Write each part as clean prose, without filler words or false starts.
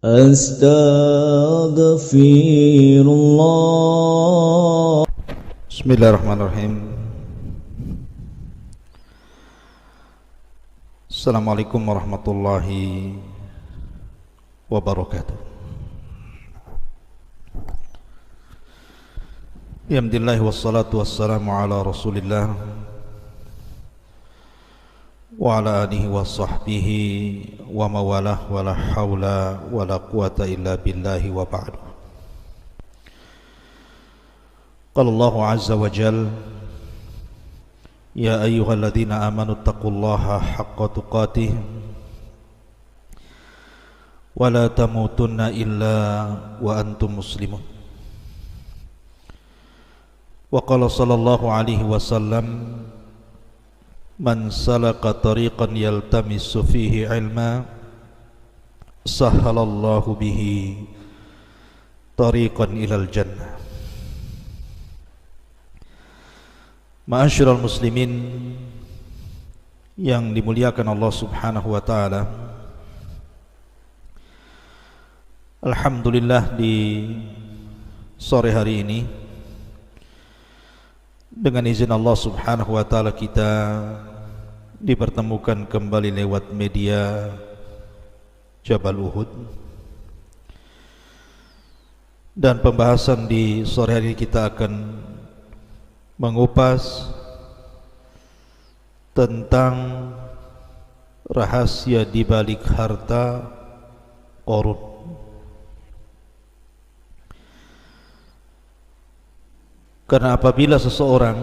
Astaghfirullah. Bismillahirrahmanirrahim. Assalamualaikum warahmatullahi wabarakatuh. Alhamdulillah wassalatu wassalamu ala Rasulillah wa ala alihi wa sahbihi wa mawalah wa la hawla wa la quwata illa billahi wa ba'du. Qala Allahu azza wa jalla: Ya ayyuhalladzina amanu taqullaha haqqa tuqatih wa la tamutunna illa wa antum muslimun. Wa qala sallallahu alaihi wasallam: Man salaka tariqan yaltamisu fihi ilma sahhalallahu bihi tariqan ilal jannah. Ma'asyiral muslimin yang dimuliakan Allah Subhanahu wa taala, alhamdulillah di sore hari ini dengan izin Allah Subhanahu wa taala kita dipertemukan kembali lewat media Jabal Uhud, dan pembahasan di sore hari ini kita akan mengupas tentang rahasia di balik harta Qarun. Karena apabila seseorang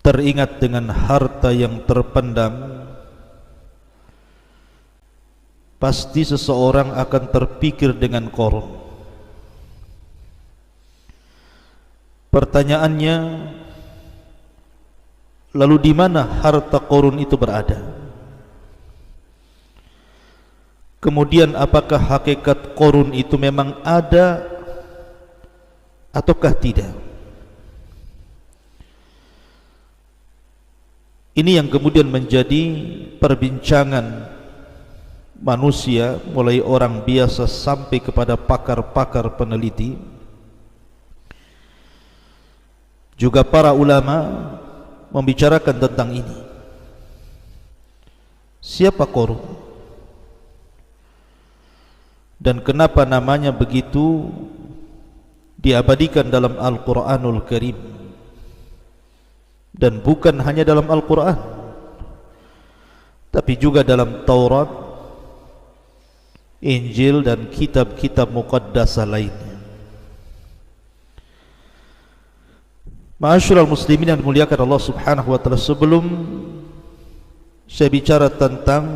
teringat dengan harta yang terpendam, pasti seseorang akan terpikir dengan Qarun. Pertanyaannya, lalu di mana harta Qarun itu berada? Kemudian apakah hakikat Qarun itu memang ada ataukah tidak? Ini yang kemudian menjadi perbincangan manusia, mulai orang biasa sampai kepada pakar-pakar peneliti, juga para ulama membicarakan tentang ini. Siapa Qarun? Dan kenapa namanya begitu diabadikan dalam Al-Quranul Karim, dan bukan hanya dalam Al-Quran, tapi juga dalam Taurat, Injil, dan kitab-kitab muqaddasah lainnya. Ma'asyiral muslimin yang dimuliakan Allah Subhanahu wa taala, sebelum saya bicara tentang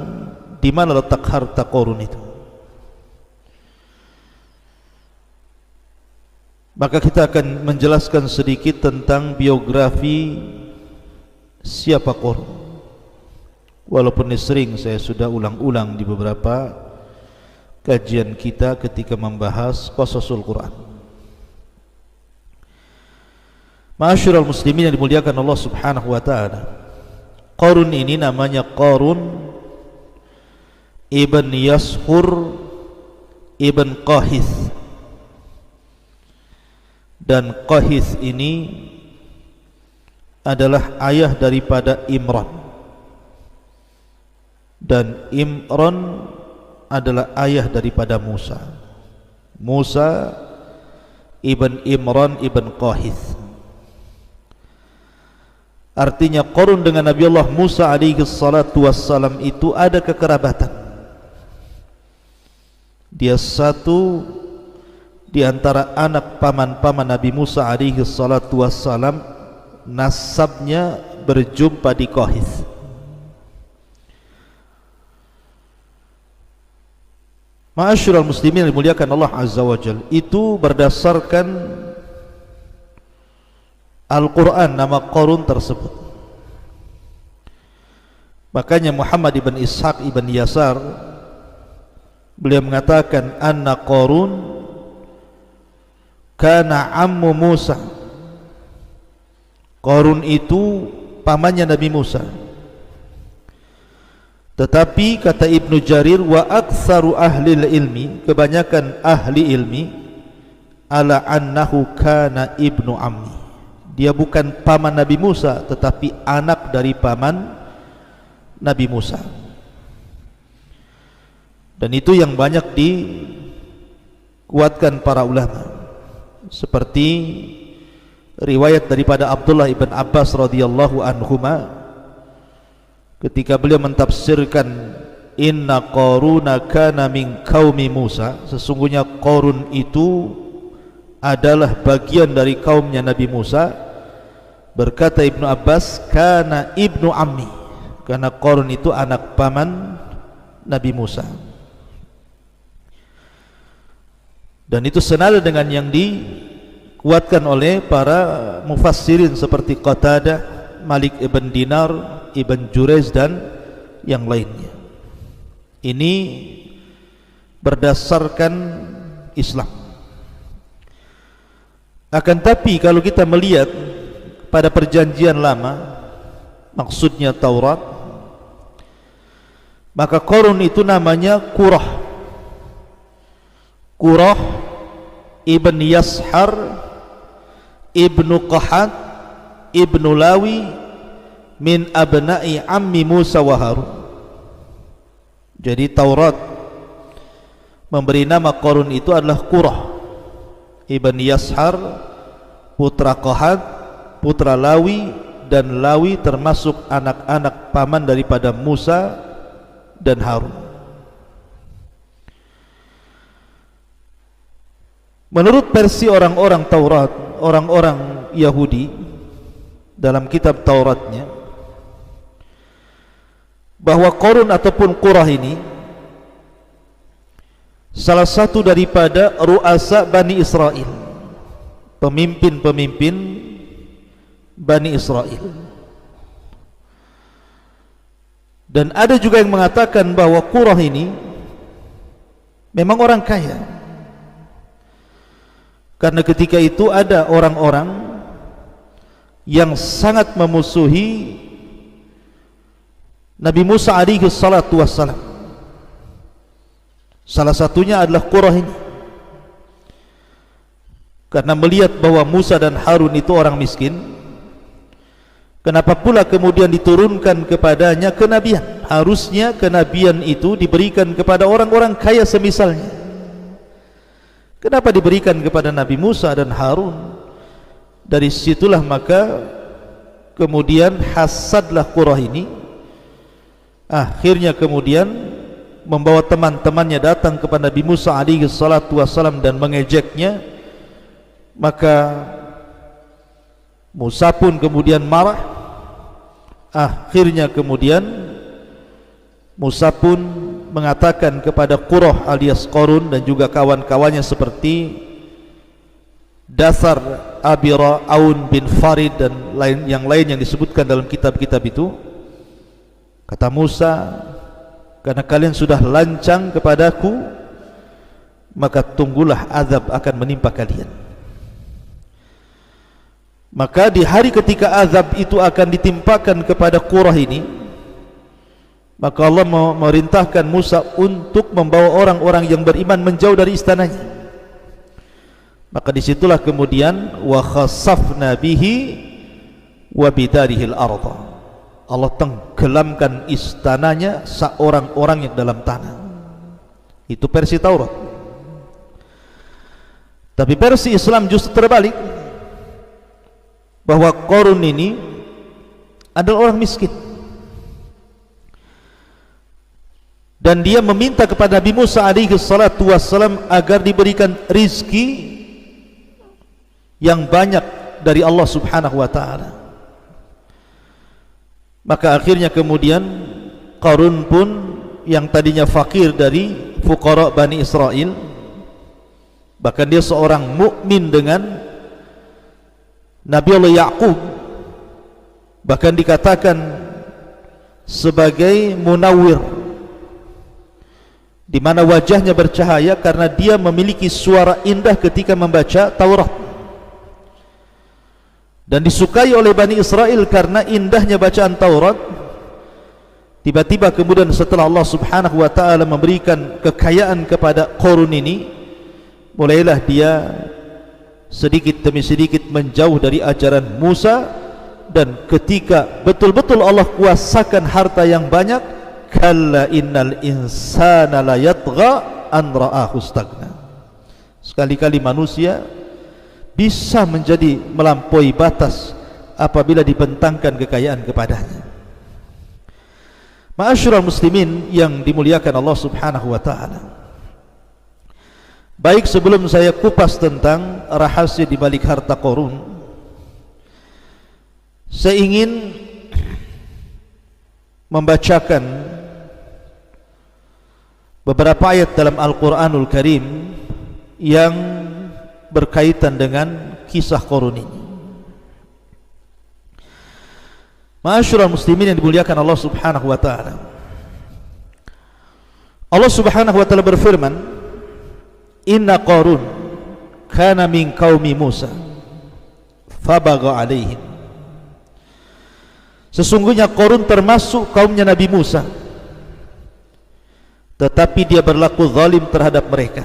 di mana letak harta Qarun itu, maka kita akan menjelaskan sedikit tentang biografi siapa Qarun. Walaupun ini sering saya sudah ulang-ulang di beberapa kajian kita ketika membahas qasasul Quran. Ma'asyiral muslimin yang dimuliakan Allah Subhanahu wa taala, Qarun ini namanya Qarun ibn Yashur ibn Qahith. Dan Qahith ini adalah ayah daripada Imran, dan Imran adalah ayah daripada Musa. Musa ibn Imran ibn Qahith. Artinya Qarun dengan Nabi Allah Musa alaihi salatu wassalam itu ada kekerabatan. Dia satu di antara anak paman-paman Nabi Musa alaihi salatu wassalam, nasabnya berjumpa di Qahith. Ma'asyiral muslimin yang dimuliakan Allah azza wa jalla, itu berdasarkan Al-Quran nama Qarun tersebut. Makanya Muhammad ibn Ishaq ibn Yasar, beliau mengatakan anna Qarun kana ammu Musa. Qarun itu pamannya Nabi Musa. Tetapi kata Ibnu Jarir, wa aktsaru ahli ilmi, kebanyakan ahli ilmi, ala annahu kana ibnu ammi, dia bukan paman Nabi Musa tetapi anak dari paman Nabi Musa. Dan itu yang banyak dikuatkan para ulama, seperti riwayat daripada Abdullah ibn Abbas radhiyallahu anhuma ketika beliau mentafsirkan inna Qaruna kana min qaumi Musa, sesungguhnya Qarun itu adalah bagian dari kaumnya Nabi Musa. Berkata Ibnu Abbas, kana ibnu ammi, karena Qarun itu anak paman Nabi Musa. Dan itu senada dengan yang dikuatkan oleh para mufassirin seperti Qatadah, Malik ibn Dinar, Ibn Jurayz dan yang lainnya. Ini berdasarkan Islam. Akan tapi kalau kita melihat pada perjanjian lama, maksudnya Taurat, maka Qarun itu namanya Qurah. Qurah ibn Yashar ibnu Qahat ibnu Lawi min abna'i ammi Musa wa Harun. Jadi Taurat memberi nama Qarun itu adalah Qurah ibn Yashar, putra Qahat, putra Lawi, dan Lawi termasuk anak-anak paman daripada Musa dan Harun. Menurut versi orang-orang Taurat, orang-orang Yahudi dalam kitab Tauratnya, bahwa Qarun ataupun Qurah ini salah satu daripada ru'asa Bani Israel, pemimpin-pemimpin Bani Israel. Dan ada juga yang mengatakan bahwa Qurah ini memang orang kaya, karena ketika itu ada orang-orang yang sangat memusuhi Nabi Musa alaihi salatu wassalam. Salah satunya adalah Qurah ini, karena melihat bahwa Musa dan Harun itu orang miskin, kenapa pula kemudian diturunkan kepadanya kenabian? Harusnya kenabian itu diberikan kepada orang-orang kaya semisalnya. Kenapa diberikan kepada Nabi Musa dan Harun? Dari situlah maka kemudian hasadlah Qurah ini, akhirnya kemudian membawa teman-temannya datang kepada Nabi Musa alaihi salatu wassalam dan mengejeknya. Maka Musa pun kemudian marah. Akhirnya kemudian Musa pun mengatakan kepada Qurah alias Qarun dan juga kawan-kawannya seperti Dasar, Abira, Aun bin Farid dan yang lain yang disebutkan dalam kitab-kitab itu, kata Musa, karena kalian sudah lancang kepadaku, maka tunggulah azab akan menimpa kalian. Maka di hari ketika azab itu akan ditimpakan kepada Qurah ini, maka Allah memerintahkan Musa untuk membawa orang-orang yang beriman menjauh dari istananya. Maka disitulah kemudian wa khasafna bihi wa bidarihil arda, Allah tenggelamkan istananya seorang-orang yang dalam tanah. Itu versi Taurat. Tapi versi Islam justru terbalik, bahwa Qarun ini adalah orang miskin, dan dia meminta kepada Nabi Musa alaihi salatu wassalam agar diberikan rizki yang banyak dari Allah subhanahu wa ta'ala. Maka akhirnya kemudian Qarun pun yang tadinya fakir dari fuqara Bani Israel, bahkan dia seorang mukmin dengan Nabi Allah Ya'qub, bahkan dikatakan sebagai munawwir, di mana wajahnya bercahaya karena dia memiliki suara indah ketika membaca Taurat, dan disukai oleh Bani Israel karena indahnya bacaan Taurat. Tiba-tiba kemudian setelah Allah subhanahu wa ta'ala memberikan kekayaan kepada Qarun ini, mulailah dia sedikit demi sedikit menjauh dari ajaran Musa. Dan ketika betul-betul Allah kuasakan harta yang banyak, kalla innal insana la yatgha an ra'ahu stagna. Sekali-kali manusia bisa menjadi melampaui batas apabila dibentangkan kekayaan kepadanya. Ma'asyiral muslimin yang dimuliakan Allah subhanahu wa ta'ala, baik sebelum saya kupas tentang rahasia di balik harta Qarun, saya ingin membacakan beberapa ayat dalam Al-Quranul Karim yang berkaitan dengan kisah Qarun ini. Ma'asyiral muslimin yang dimuliakan Allah subhanahu wa ta'ala, Allah subhanahu wa ta'ala berfirman, inna Qarun kana min qaumi Musa fabagha alaihim. Sesungguhnya Qarun termasuk kaumnya Nabi Musa, tetapi dia berlaku zalim terhadap mereka.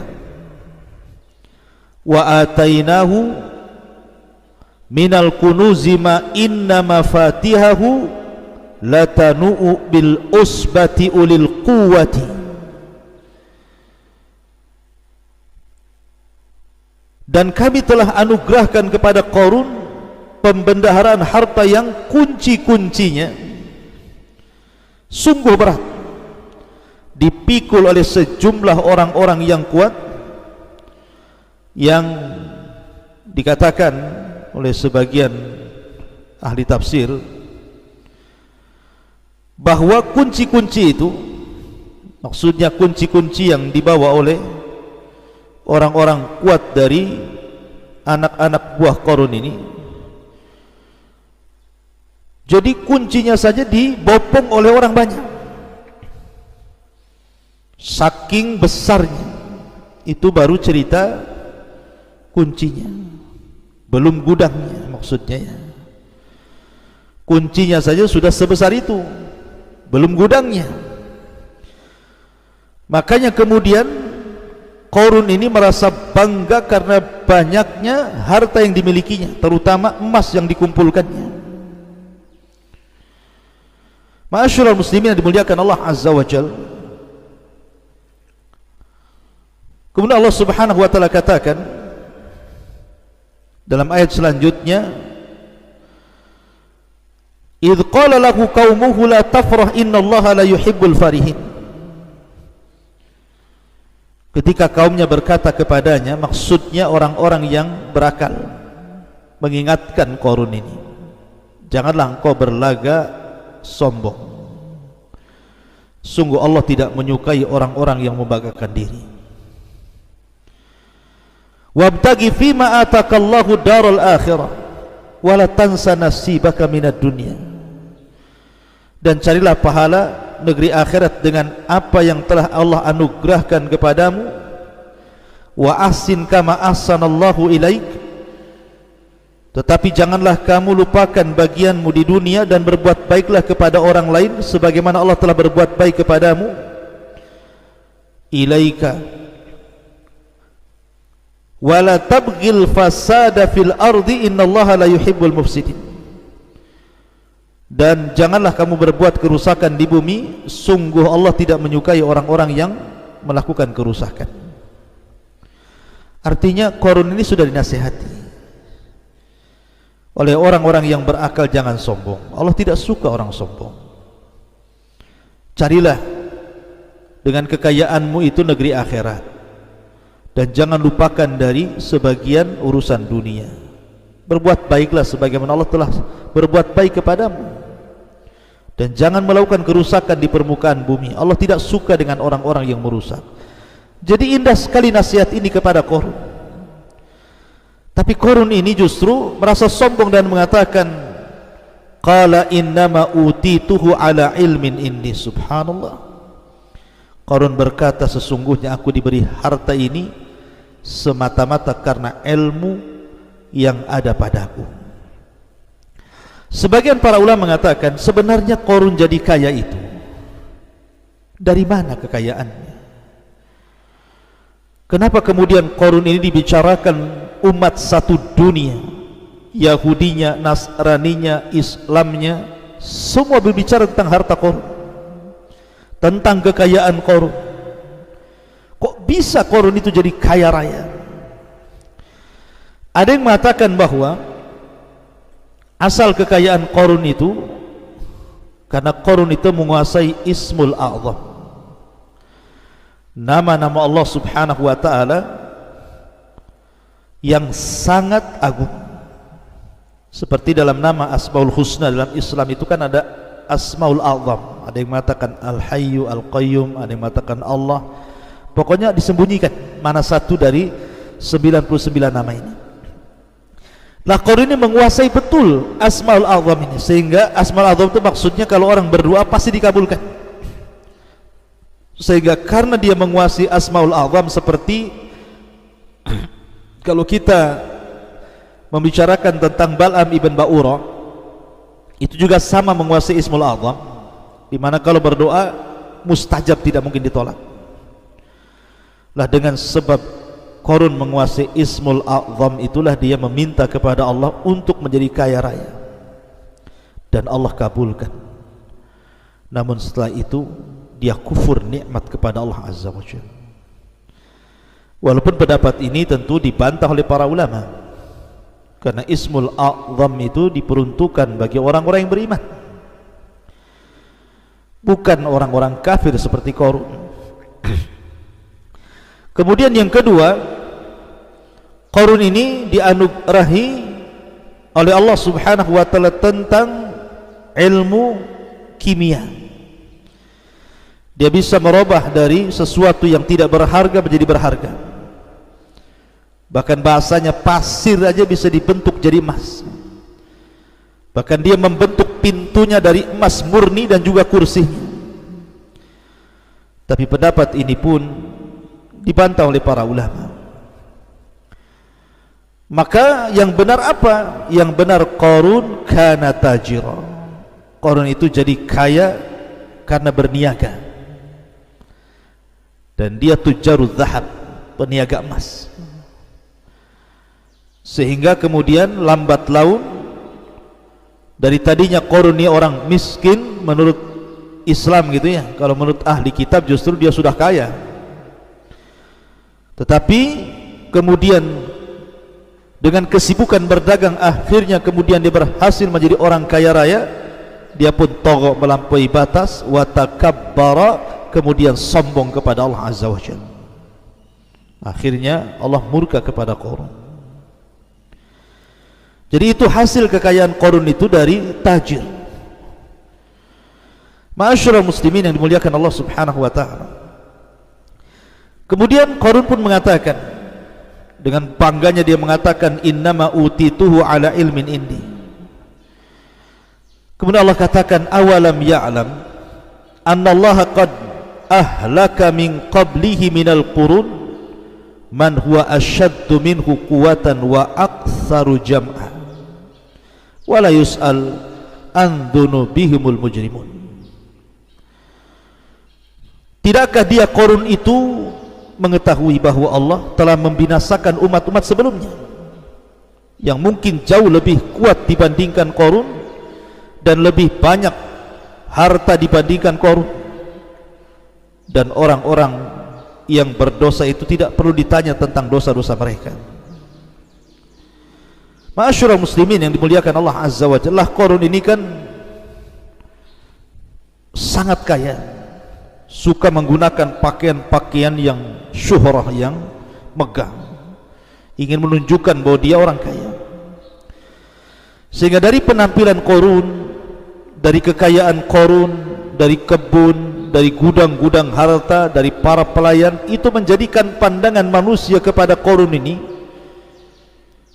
Wa atainahu minal kunuzi ma inna mafatihahu latanu'u bil usbati ulil quwwati. Dan kami telah anugerahkan kepada Qarun pembendaharaan harta yang kunci-kuncinya sungguh berat, dipikul oleh sejumlah orang-orang yang kuat, yang dikatakan oleh sebagian ahli tafsir bahwa kunci-kunci itu maksudnya kunci-kunci yang dibawa oleh orang-orang kuat dari anak-anak buah Qarun ini. Jadi kuncinya saja dibopong oleh orang banyak, saking besarnya. Itu baru cerita kuncinya, belum gudangnya maksudnya ya. Kuncinya saja sudah sebesar itu, belum gudangnya. Makanya kemudian Qarun ini merasa bangga karena banyaknya harta yang dimilikinya, terutama emas yang dikumpulkannya. Ma'asyiral muslimin yang dimuliakan Allah azza wa jalla, kemudian Allah subhanahu wa ta'ala katakan dalam ayat selanjutnya, idh qala lahu qaumuhu la tafrah innallaha la yuhibbul farihin. Ketika kaumnya berkata kepadanya, maksudnya orang-orang yang berakal, mengingatkan Qarun ini, janganlah engkau berlaga sombong, sungguh Allah tidak menyukai orang-orang yang membanggakan diri. Wabtaghi fima atakallahu daral akhirah wala tansa nasibaka minad dunya. Dan carilah pahala negeri akhirat dengan apa yang telah Allah anugerahkan kepadamu. Wa ahsin kama ahsanallahu ilaik. Tetapi janganlah kamu lupakan bagianmu di dunia dan berbuat baiklah kepada orang lain sebagaimana Allah telah berbuat baik kepadamu. Ilaika wala tabghil fasada fil ardi innallaha la yuhibbul mufsidin. Dan janganlah kamu berbuat kerusakan di bumi, sungguh Allah tidak menyukai orang-orang yang melakukan kerusakan. Artinya Qarun ini sudah dinasihati oleh orang-orang yang berakal, jangan sombong. Allah tidak suka orang sombong. Carilah dengan kekayaanmu itu negeri akhirat, dan jangan lupakan dari sebagian urusan dunia. Berbuat baiklah sebagaimana Allah telah berbuat baik kepadamu, dan jangan melakukan kerusakan di permukaan bumi. Allah tidak suka dengan orang-orang yang merusak. Jadi indah sekali nasihat ini kepada Qarun. Tapi Qarun ini justru merasa sombong dan mengatakan, qala innama utituhu ala ilmin indi. Subhanallah. Qarun berkata, sesungguhnya aku diberi harta ini semata-mata karena ilmu yang ada padaku. Sebagian para ulama mengatakan sebenarnya Qarun jadi kaya itu Dari mana kekayaannya? Kenapa kemudian Qarun ini dibicarakan umat satu dunia, Yahudinya, Nasraninya, Islamnya, semua berbicara tentang harta Qarun, tentang kekayaan Qarun. Kok bisa Qarun itu jadi kaya raya? Ada yang mengatakan bahwa asal kekayaan Qarun itu karena Qarun itu menguasai Ismul A'zam, nama-nama Allah Subhanahu wa ta'ala yang sangat agung. Seperti dalam nama Asmaul Husna dalam Islam itu kan ada Asmaul A'zam, ada yang mengatakan Al-Hayyu, Al-Qayyum, ada yang mengatakan Allah. Pokoknya disembunyikan mana satu dari 99 nama ini. Nah, Qarun ini menguasai betul Asmaul A'zam ini, sehingga Asmaul A'zam itu maksudnya kalau orang berdoa pasti dikabulkan. Sehingga karena dia menguasai Asmaul A'zam, seperti kalau kita membicarakan tentang Bal'am ibn Ba'ura, itu juga sama menguasai Ismul A'zam, di mana kalau berdoa mustajab, tidak mungkin ditolak. Lah dengan sebab Qarun menguasai Ismul A'zam itulah dia meminta kepada Allah untuk menjadi kaya raya, dan Allah kabulkan. Namun setelah itu dia kufur nikmat kepada Allah Azza wa Jalla. Walaupun pendapat ini tentu dibantah oleh para ulama, karena Ismul A'zam itu diperuntukkan bagi orang-orang yang beriman, bukan orang-orang kafir seperti Qarun. Kemudian yang kedua, Qarun ini dianugerahi oleh Allah Subhanahu wa ta'ala tentang ilmu kimia. Dia bisa merubah dari sesuatu yang tidak berharga menjadi berharga. Bahkan bahasanya pasir aja bisa dibentuk jadi emas. Bahkan dia membentuk pintunya dari emas murni dan juga kursinya. Tapi pendapat ini pun dibantah oleh para ulama. Maka yang benar apa? Yang benar Qarun kana tajira. Qarun itu jadi kaya karena berniaga, dan dia tujarul zahab, peniaga emas. Sehingga kemudian lambat laun, dari tadinya Qarun ini orang miskin menurut Islam gitu ya, kalau menurut ahli kitab justru dia sudah kaya. Tetapi kemudian dengan kesibukan berdagang, akhirnya kemudian dia berhasil menjadi orang kaya raya. Dia pun togok melampaui batas, wa takabbara, kemudian sombong kepada Allah Azza wa Jalla. Akhirnya Allah murka kepada Qarun. Jadi itu hasil kekayaan Qarun itu dari tajir. Ma'asyiral muslimin yang dimuliakan Allah Subhanahu wa ta'ala. Kemudian Qarun pun mengatakan, dengan bangganya dia mengatakan, innama utituhu ala ilmin indi. Kemudian Allah katakan, awalam ya'lam annallaha qad ahlaka min qablihi minal qurun man huwa ashaddu minhu quwatan wa aktsaru jam'a wa la yus'al an dzunubihimul mujrimun. Tidakkah dia Qarun itu mengetahui bahwa Allah telah membinasakan umat-umat sebelumnya yang mungkin jauh lebih kuat dibandingkan Qarun dan lebih banyak harta dibandingkan Qarun, dan orang-orang yang berdosa itu tidak perlu ditanya tentang dosa-dosa mereka. Ma'asyiral muslimin yang dimuliakan Allah Azza wa Jalla, Qarun ini kan sangat kaya, suka menggunakan pakaian-pakaian yang syuhrah, yang megah, ingin menunjukkan bahwa dia orang kaya. Sehingga dari penampilan Qarun, dari kekayaan Qarun, dari kebun, dari gudang-gudang harta, dari para pelayan, itu menjadikan pandangan manusia kepada Qarun ini,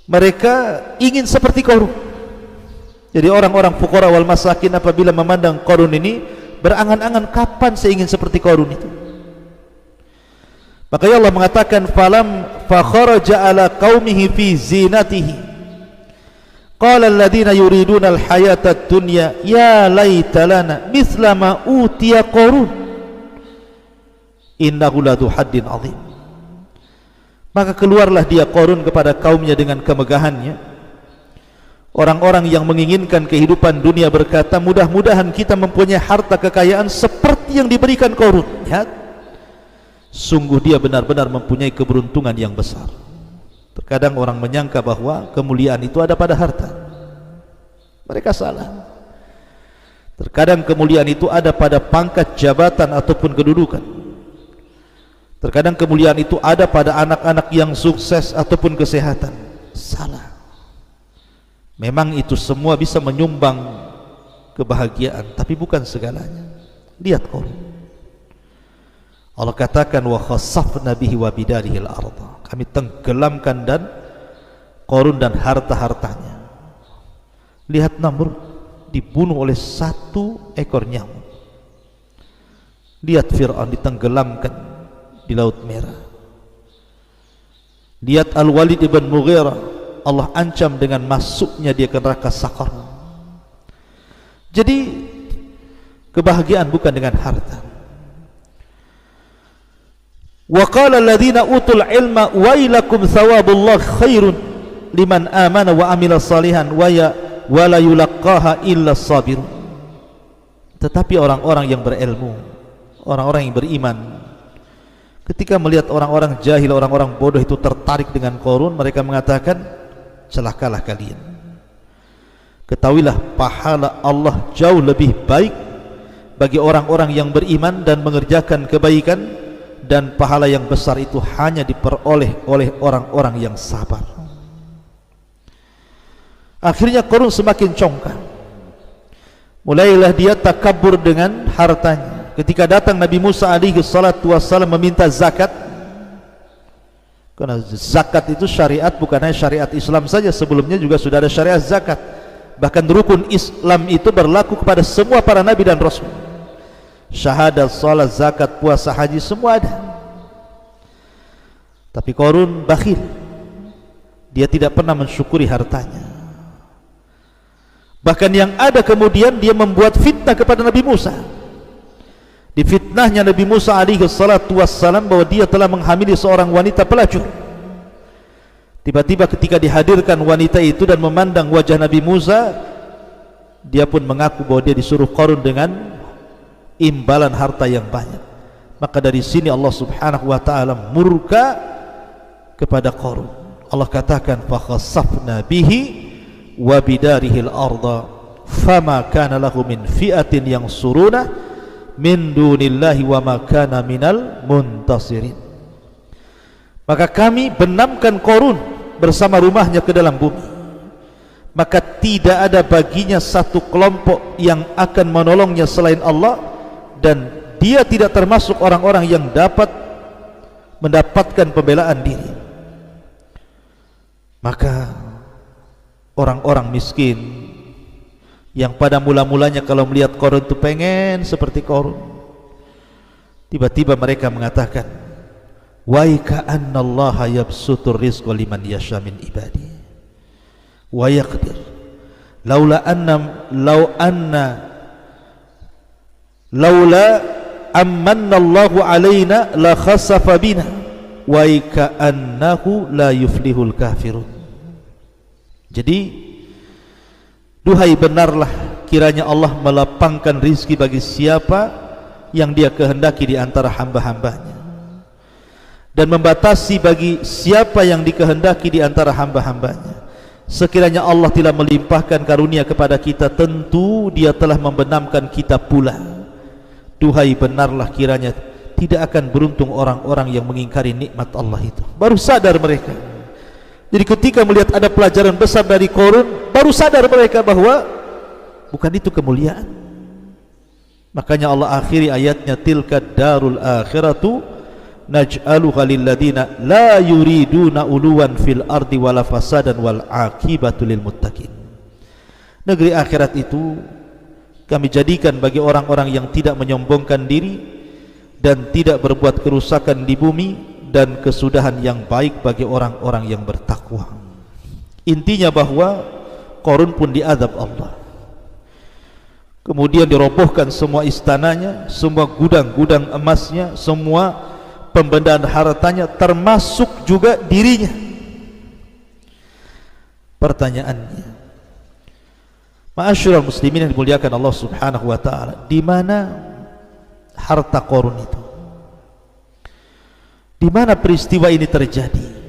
mereka ingin seperti Qarun. Jadi orang-orang fuqara wal masakin apabila memandang Qarun ini, berangan-angan kapan saya ingin seperti Qarun itu. Makanya Allah mengatakan, falam fakharaja ala qaumihi fi zinatihi qala alladhina yuriduna alhayata ad-dunya ya laita lana mithla ma utiya Qarun innahu ladu haddin azim. Maka keluarlah dia Qarun kepada kaumnya dengan kemegahannya. Orang-orang yang menginginkan kehidupan dunia berkata, mudah-mudahan kita mempunyai harta kekayaan seperti yang diberikan Qarun. Ya, sungguh dia benar-benar mempunyai keberuntungan yang besar. Terkadang orang menyangka bahwa kemuliaan itu ada pada harta. Mereka salah. Terkadang kemuliaan itu ada pada pangkat jabatan ataupun kedudukan. Terkadang kemuliaan itu ada pada anak-anak yang sukses ataupun kesehatan. Salah. Memang itu semua bisa menyumbang kebahagiaan, tapi bukan segalanya. Lihat Qarun. Allah katakan wa khasafna bihi wa bidarihi al-ardh. Kami tenggelamkan dan Qarun dan harta-hartanya. Lihat Namrud dibunuh oleh satu ekor nyamuk. Lihat Fir'aun ditenggelamkan di Laut Merah. Lihat Al-Walid ibn Mughirah, Allah ancam dengan masuknya dia ke neraka Saqar. Jadi kebahagiaan bukan dengan harta. Wa qala alladziina utul ilma wailakum thawabullah khairun liman amana wa amila salihan wa la yulaqqaha illa sabirun. Tetapi orang-orang yang berilmu, orang-orang yang beriman, ketika melihat orang-orang jahil, orang-orang bodoh itu tertarik dengan Qarun, mereka mengatakan, celakalah kalian. Ketahuilah pahala Allah jauh lebih baik bagi orang-orang yang beriman dan mengerjakan kebaikan, dan pahala yang besar itu hanya diperoleh oleh orang-orang yang sabar. Akhirnya Qarun semakin congkak. Mulailah dia takabur dengan hartanya. Ketika datang Nabi Musa alaihi salatu wassalam meminta zakat, karena zakat itu syariat, bukan hanya syariat Islam saja, sebelumnya juga sudah ada syariat zakat. Bahkan rukun Islam itu berlaku kepada semua para nabi dan rasul. Syahadat, salat, zakat, puasa, haji, semua ada. Tapi Qarun bakhil. Dia tidak pernah mensyukuri hartanya. Bahkan yang ada kemudian dia membuat fitnah kepada Nabi Musa. Difitnahnya Nabi Musa alaihi salatu wassalam bahwa dia telah menghamili seorang wanita pelacur. Tiba-tiba ketika dihadirkan wanita itu dan memandang wajah Nabi Musa, dia pun mengaku bahwa dia disuruh Qarun dengan imbalan harta yang banyak. Maka dari sini Allah subhanahu wa ta'ala murka kepada Qarun. Allah katakan fa khasafna bihi wa bidarihi al-ardha fama kana lahu min fi'atin yansuruna min dunillahi wa ma kana minal muntasirin. Maka kami benamkan Qarun bersama rumahnya ke dalam bumi, maka tidak ada baginya satu kelompok yang akan menolongnya selain Allah, dan dia tidak termasuk orang-orang yang dapat mendapatkan pembelaan diri. Maka orang-orang miskin yang pada mula-mulanya kalau melihat Qarun itu pengen seperti Qarun, tiba-tiba mereka mengatakan, wa ka'anna Allah yabsutur rizqa liman yasha min ibadi wa yaqdir laula amanna Allahu alaina la khasafa bina wa ka'annahu la yuflihul kafirun. Jadi duhai benarlah kiranya Allah melapangkan rizki bagi siapa yang dia kehendaki di antara hamba-hambanya, dan membatasi bagi siapa yang dikehendaki di antara hamba-hambanya. Sekiranya Allah tidak melimpahkan karunia kepada kita, tentu dia telah membenamkan kita pula. Duhai benarlah kiranya tidak akan beruntung orang-orang yang mengingkari nikmat Allah itu. Baru sadar mereka. Jadi ketika melihat ada pelajaran besar dari Qarun, baru sadar mereka bahwa bukan itu kemuliaan. Makanya Allah akhiri ayatnya, tilka darul akhiratu naj'aluha lilladina la yuriduna uluwan fil ardi wala fasadan wal aqibatu lil muttaqin. Negeri akhirat itu kami jadikan bagi orang-orang yang tidak menyombongkan diri dan tidak berbuat kerusakan di bumi, dan kesudahan yang baik bagi orang-orang yang bertakwa. Intinya bahwa Qarun pun diazab Allah. Kemudian dirobohkan semua istananya, semua gudang-gudang emasnya, semua pembendaan hartanya, termasuk juga dirinya. Pertanyaannya, ma'asyiral muslimin yang dimuliakan Allah Subhanahu wa taala, di mana harta Qarun itu? Di mana peristiwa ini terjadi?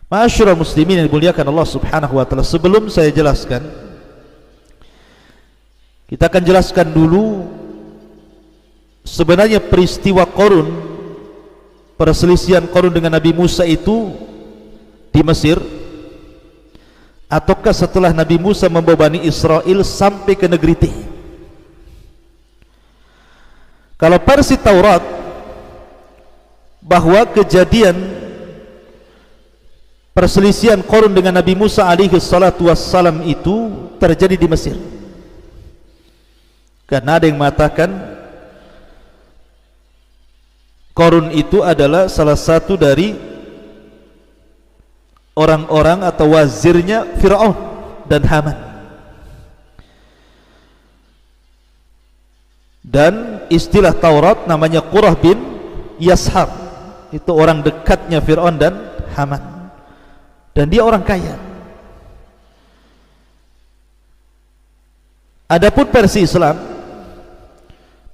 Ma'asyiral muslimin yang dimuliakan Allah Subhanahu wa taala, sebelum saya jelaskan, kita akan jelaskan dulu sebenarnya peristiwa Qarun, perselisihan Qarun dengan Nabi Musa itu di Mesir, ataukah setelah Nabi Musa membawa Bani Israel sampai ke negeri Tih. Kalau versi Taurat, bahwa kejadian perselisihan Qarun dengan Nabi Musa alaihi salatu wassalam itu terjadi di Mesir. Karena ada yang mengatakan Qarun itu adalah salah satu dari orang-orang atau wazirnya Fir'aun dan Haman. Dan istilah Taurat namanya Qurah bin Yashar, itu orang dekatnya Fir'aun dan Haman, dan dia orang kaya. Adapun versi Islam,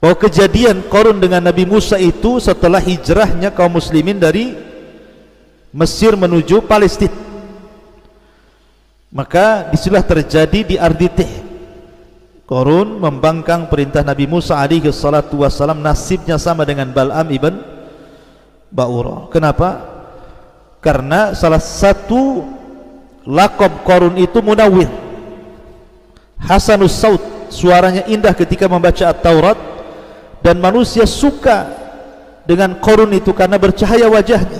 bahwa kejadian Qarun dengan Nabi Musa itu setelah hijrahnya kaum muslimin dari Mesir menuju Palestina. Maka disitulah terjadi di Ardi Tih. Qarun membangkang perintah Nabi Musa alaihi salatu wassalam, nasibnya sama dengan Bal'am ibn Ba'ura. Kenapa? Karena salah satu laqab Qarun itu Munawwir, Hasanus Saut, suaranya indah ketika membaca At-Taurat, dan manusia suka dengan Qarun itu karena bercahaya wajahnya,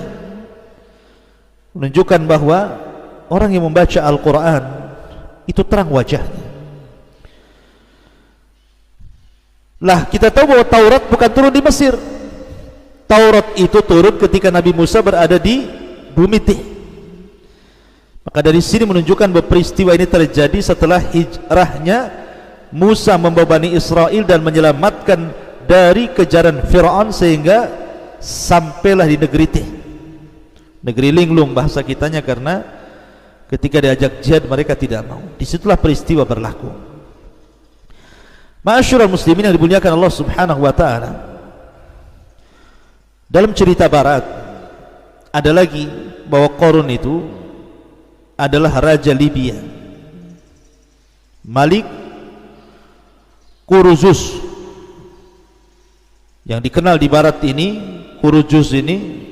menunjukkan bahwa orang yang membaca Al-Quran itu terang wajahnya. Lah, kita tahu bahwa Taurat bukan turun di Mesir. Taurat itu turun ketika Nabi Musa berada di bumi Tih. Maka dari sini menunjukkan bahwa peristiwa ini terjadi setelah hijrahnya Musa membawa Bani Israel dan menyelamatkan dari kejaran Fir'aun, sehingga sampailah di negeri Tih, negeri linglung bahasa kitanya, karena ketika diajak jihad mereka tidak mau. Disitulah peristiwa berlaku. Ma'asyiral muslimin yang dimuliakan Allah Subhanahu wa taala, dalam cerita barat ada lagi bahwa Qarun itu adalah raja Libya, Malik Kuruzus, yang dikenal di barat ini. Kuruzus ini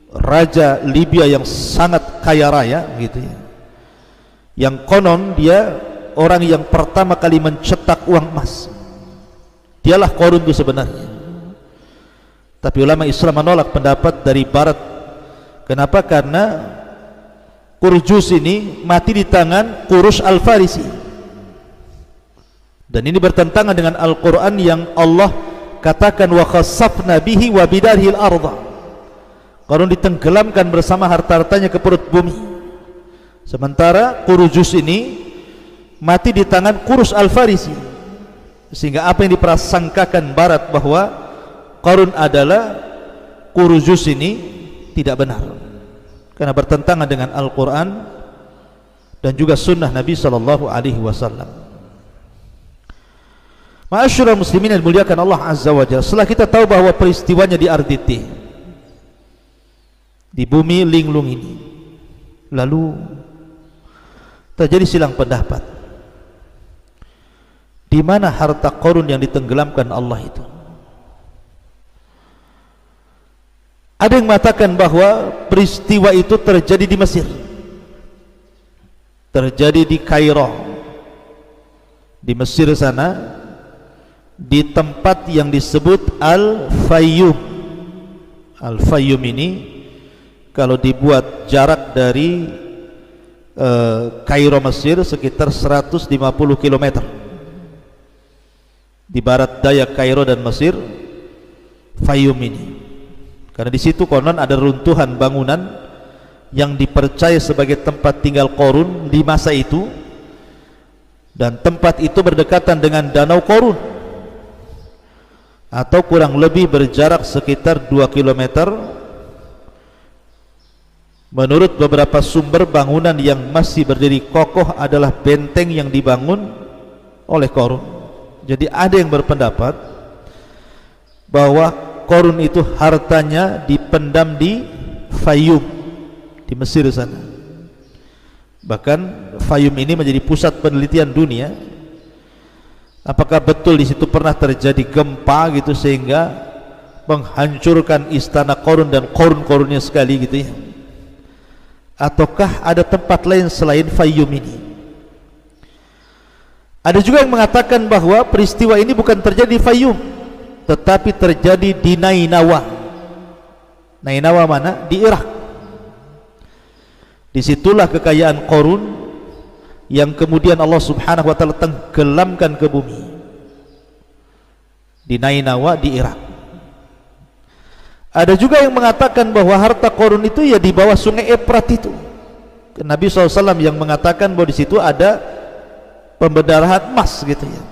raja Libya yang sangat kaya raya gitu ya, yang konon dia orang yang pertama kali mencetak uang emas. Dialah Qarun itu sebenarnya, tapi ulama Islam menolak pendapat dari barat. Kenapa? Karena Kuruzus ini mati di tangan Qurus Al-Farisi, dan ini bertentangan dengan Al-Quran yang Allah katakan wa khasafna bihi wa bidarhil arda. Qarun ditenggelamkan bersama harta-hartanya ke perut bumi. Sementara Kuruzus ini mati di tangan Qurus Al-Farisi, sehingga apa yang diprasangkakan barat bahwa Qarun adalah Kuruzus ini tidak benar, karena bertentangan dengan Al-Quran dan juga sunnah Nabi sallallahu alaihi wasallam. Ma'asyiral muslimin yang dimuliakan Allah Azza wa Jalla, setelah kita tahu bahwa peristiwanya di Ardi Tih, di bumi linglung ini, lalu terjadi silang pendapat di mana harta Qarun yang ditenggelamkan Allah itu. Ada yang mengatakan bahwa peristiwa itu terjadi di Mesir, terjadi di Kairo, di Mesir sana, di tempat yang disebut Al-Fayyum. Al-Fayyum ini kalau dibuat jarak dari Kairo Mesir sekitar 150 km di barat daya Kairo dan Mesir, Fayyum ini. Karena di situ konon ada runtuhan bangunan yang dipercaya sebagai tempat tinggal Qarun di masa itu, dan tempat itu berdekatan dengan Danau Qarun. atau kurang lebih berjarak sekitar 2 kilometer. Menurut beberapa sumber, bangunan yang masih berdiri kokoh adalah benteng yang dibangun oleh Qarun. Jadi ada yang berpendapat bahwa Qarun itu hartanya dipendam di Fayum, di Mesir sana. Bahkan Fayum ini menjadi pusat penelitian dunia. Apakah betul di situ pernah terjadi gempa gitu sehingga menghancurkan istana Qarun dan Qarun-Qarunnya sekali gitu ya? Ataukah ada tempat lain selain Fayum ini? Ada juga yang mengatakan bahwa peristiwa ini bukan terjadi di Fayum, tetapi terjadi di Nainawa. Nainawa mana? Di Irak. Disitulah kekayaan Qarun yang kemudian Allah Subhanahu wa ta'ala tenggelamkan ke bumi, di Nainawa di Irak. Ada juga yang mengatakan bahwa harta Qarun itu ya di bawah sungai Efrat itu. Nabi SAW yang mengatakan bahwa di situ ada pembendarahan emas gitu ya.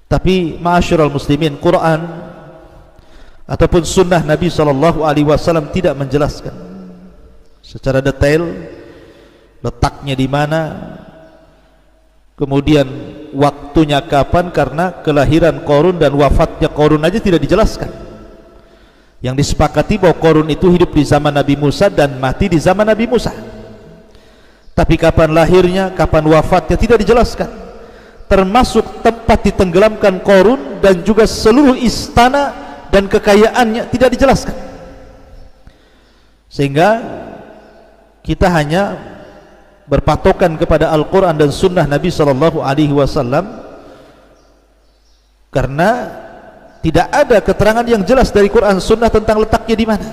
Tapi ma'asyiral muslimin, Quran ataupun sunnah Nabi SAW tidak menjelaskan secara detail letaknya di mana, kemudian waktunya kapan, karena kelahiran Qarun dan wafatnya Qarun aja tidak dijelaskan. Yang disepakati bahwa Qarun itu hidup di zaman Nabi Musa dan mati di zaman Nabi Musa. Tapi kapan lahirnya, kapan wafatnya tidak dijelaskan. Termasuk tempat ditenggelamkan Qarun dan juga seluruh istana dan kekayaannya tidak dijelaskan. Sehingga kita hanya berpatokan kepada Al-Quran dan Sunnah Nabi SAW, karena tidak ada keterangan yang jelas dari Quran Sunnah tentang letaknya di mana.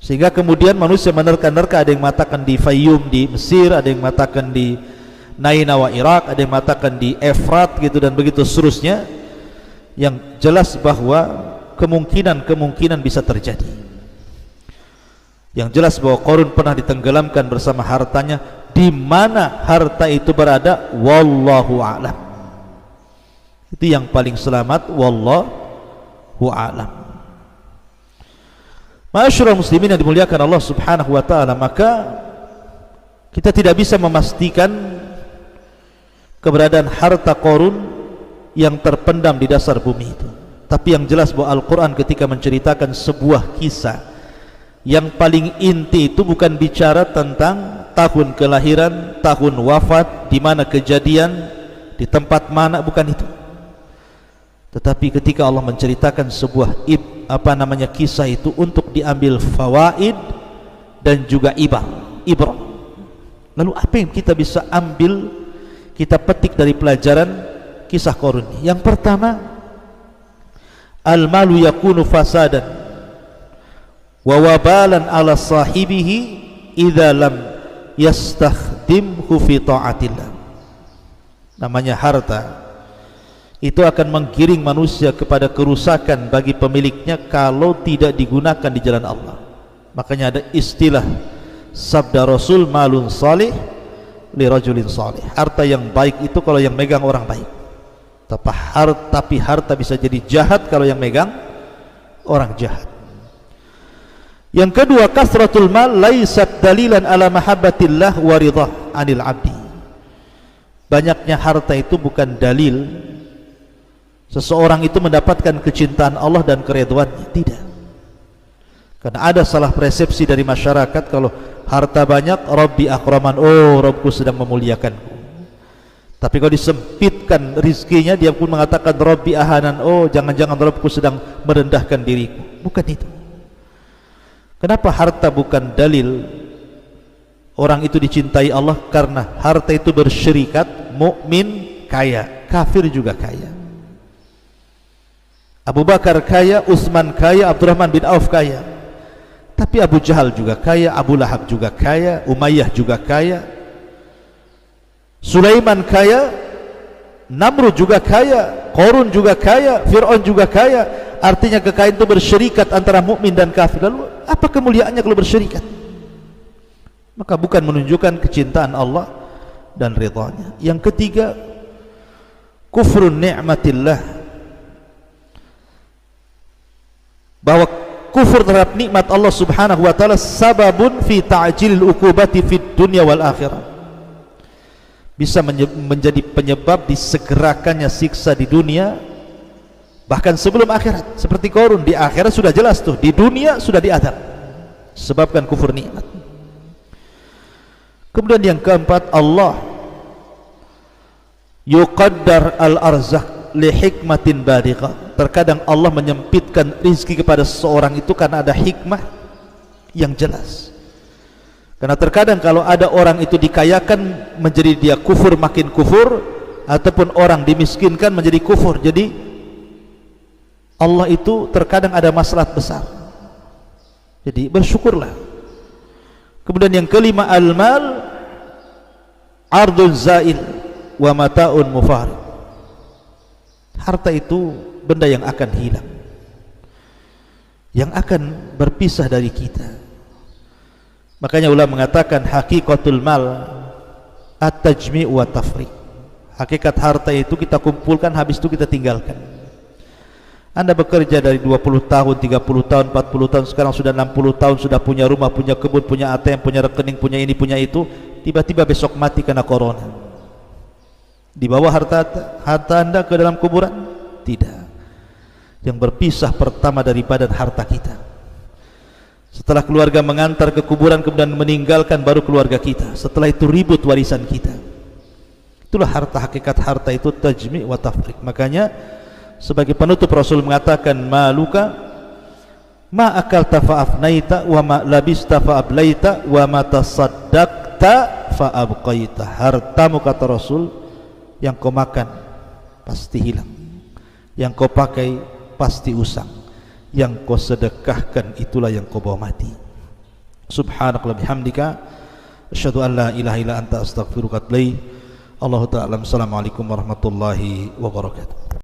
Sehingga kemudian manusia menerka-nerka, ada yang mengatakan di Fayum di Mesir, ada yang mengatakan di Nainawa Irak, ada yang mengatakan di Efrat gitu, dan begitu seterusnya. Yang jelas bahwa kemungkinan bisa terjadi. Yang jelas bahwa Qarun pernah ditenggelamkan bersama hartanya. Di mana harta itu berada, wallahu a'lam. Itu yang paling selamat, wallahu a'lam. Ma'asyiral muslimin yang dimuliakan Allah Subhanahu wa ta'ala, maka kita tidak bisa memastikan keberadaan harta Qarun yang terpendam di dasar bumi itu. Tapi yang jelas bahwa Al-Quran ketika menceritakan sebuah kisah, yang paling inti itu bukan bicara tentang tahun kelahiran, tahun wafat, di mana kejadian, di tempat mana, bukan itu. Tetapi ketika Allah menceritakan sebuah kisah itu untuk diambil fawaid dan juga ibrah. Lalu apa yang kita bisa ambil, kita petik dari pelajaran kisah Qarun? Yang pertama, al-malu yakunu fasadan wa wabalan ala sahibihi idza lam yastakhdimhu fi ta'atillah. Namanya harta itu akan menggiring manusia kepada kerusakan bagi pemiliknya kalau tidak digunakan di jalan Allah. Makanya ada istilah sabda Rasul, malun salih li rajulin salih. Harta yang baik itu kalau yang megang orang baik. Tapi harta bisa jadi jahat kalau yang megang orang jahat. Yang kedua, kasratul mal laisat dalilan ala mahabbatillah wa ridha anil abdi. Banyaknya harta itu bukan dalil seseorang itu mendapatkan kecintaan Allah dan keridhaannya, tidak. Karena ada salah persepsi dari masyarakat, kalau harta banyak, Rabbi akraman, oh Rabbku sedang memuliakanku. Tapi kalau disempitkan rizkinya, dia pun mengatakan Rabbi ahanan, oh jangan-jangan Rabbku sedang merendahkan diriku. Bukan itu. Kenapa harta bukan dalil orang itu dicintai Allah? Karena harta itu bersyirikat, mukmin kaya, kafir juga kaya. Abu Bakar kaya, Utsman kaya, Abdurrahman bin Auf kaya. Tapi Abu Jahal juga kaya, Abu Lahab juga kaya, Umayyah juga kaya, Sulaiman kaya, Namrud juga kaya, Qarun juga kaya, Fir'aun juga kaya. Artinya kekayaan itu bersyirikat antara mukmin dan kafir. Lalu apa kemuliaannya kalau bersyirikat? Maka bukan menunjukkan kecintaan Allah dan ridhanya. Yang ketiga, kufrun ni'matillah bahwa kufur terhadap nikmat Allah Subhanahu wa taala sababun fi ta'jilil uqubati fid dunya wal akhirah, bisa menjadi penyebab disegerakannya siksa di dunia bahkan sebelum akhirat. Seperti Qarun, di akhirat sudah jelas tuh, di dunia sudah diadab sebabkan kufur nikmat. Kemudian yang keempat, Allah yuqaddar al-arzaq li hikmatin balighah. Terkadang Allah menyempitkan rizki kepada seseorang itu karena ada hikmah yang jelas. Karena terkadang kalau ada orang itu dikayakan menjadi dia kufur, makin kufur, ataupun orang dimiskinkan menjadi kufur. Jadi Allah itu terkadang ada maslahat besar. Jadi bersyukurlah. Kemudian yang kelima, al-mal ardun zail wa mata'un mufarid. Harta itu benda yang akan hilang, yang akan berpisah dari kita. Makanya ulama mengatakan hakikatul mal at-tajmi' wa tafriq. Hakikat harta itu kita kumpulkan, habis itu kita tinggalkan. Anda bekerja dari 20 tahun, 30 tahun, 40 tahun, sekarang sudah 60 tahun, sudah punya rumah, punya kebun, punya ATM, punya rekening, punya ini, punya itu, tiba-tiba besok mati karena corona. Dibawa harta Anda ke dalam kuburan? Tidak. Yang berpisah pertama dari badan harta kita. Setelah keluarga mengantar ke kuburan kemudian meninggalkan, baru keluarga kita. Setelah itu ribut warisan kita. Itulah harta, hakikat harta itu tajmi' wa tafriq. Makanya sebagai penutup Rasul mengatakan, maluka ma akalta fa afnaita wa ma labista fa ablaita wa ma tasaddaqta fa abqaita. Hartamu, kata Rasul, yang kau makan pasti hilang, yang kau pakai pasti usang, yang kau sedekahkan itulah yang kau bawa mati. Subhanallah bihamdika asyhadu an la ilaha illa anta astaghfiruka wa atubu ilaik. Allahu ta'ala. Assalamualaikum warahmatullahi wabarakatuh.